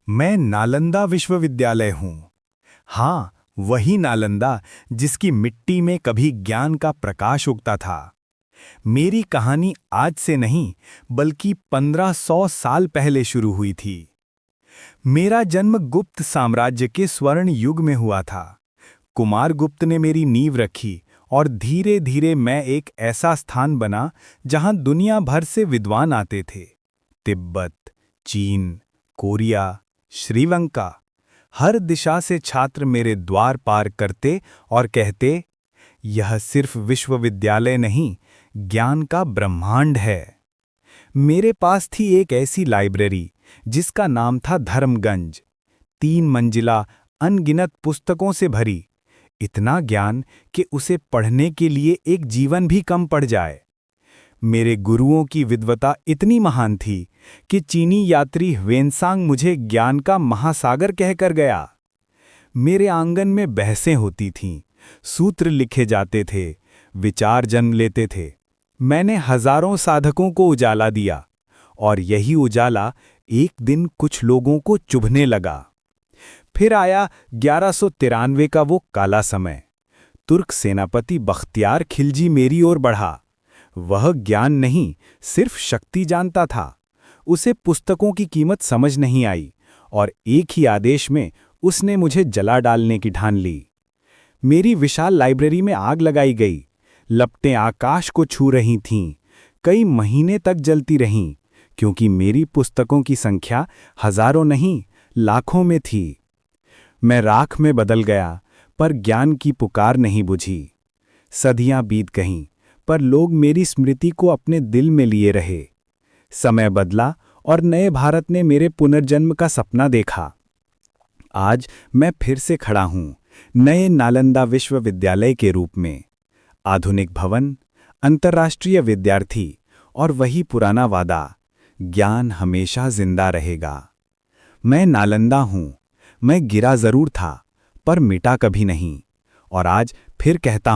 मैं नालंदा विश्वविद्यालय हूँ। हाँ, वही नालंदा जिसकी मिट्टी में कभी ज्ञान का प्रकाश उगता था। मेरी कहानी आज से नहीं, बल्कि 1500 साल पहले शुरू हुई थी। मेरा जन्म गुप्त साम्राज्य के स्वर्ण युग में हुआ था। कुमारगुप्त ने मेरी नींव रखी और धीरे धीरे मैं एक ऐसा स्थान बना जहां दुनिया भर से विद्वान आते थे। तिब्बत, चीन, कोरिया, श्रीलंका, हर दिशा से छात्र मेरे द्वार पार करते और कहते, यह सिर्फ विश्वविद्यालय नहीं, ज्ञान का ब्रह्मांड है। मेरे पास थी एक ऐसी लाइब्रेरी जिसका नाम था धर्मगंज। 3 मंजिला, अनगिनत पुस्तकों से भरी, इतना ज्ञान कि उसे पढ़ने के लिए एक जीवन भी कम पड़ जाए। मेरे गुरुओं की विद्वता इतनी महान थी कि चीनी यात्री ह्वेनसांग मुझे ज्ञान का महासागर कहकर गया। मेरे आंगन में बहसें होती थीं, सूत्र लिखे जाते थे, विचार जन्म लेते थे। मैंने हजारों साधकों को उजाला दिया, और यही उजाला एक दिन कुछ लोगों को चुभने लगा। फिर आया 1193 का वो काला समय। तुर्क सेनापति बख्तियार खिलजी मेरी ओर बढ़ा। वह ज्ञान नहीं, सिर्फ शक्ति जानता था। उसे पुस्तकों की कीमत समझ नहीं आई, और एक ही आदेश में उसने मुझे जला डालने की ठान ली। मेरी विशाल लाइब्रेरी में आग लगाई गई। लपटें आकाश को छू रही थीं, कई महीने तक जलती रहीं, क्योंकि मेरी पुस्तकों की संख्या हजारों नहीं, लाखों में थी। मैं राख में बदल गया, पर ज्ञान की पुकार नहीं बुझी। सदियां बीत गईं, पर लोग मेरी स्मृति को अपने दिल में लिए रहे। समय बदला और नए भारत ने मेरे पुनर्जन्म का सपना देखा। आज मैं फिर से खड़ा हूं, नए नालंदा विश्वविद्यालय के रूप में। आधुनिक भवन, अंतर्राष्ट्रीय विद्यार्थी और वही पुराना वादा, ज्ञान हमेशा जिंदा रहेगा। मैं नालंदा हूं, मैं गिरा जरूर था, पर मिटा कभी नहीं। और आज फिर कहता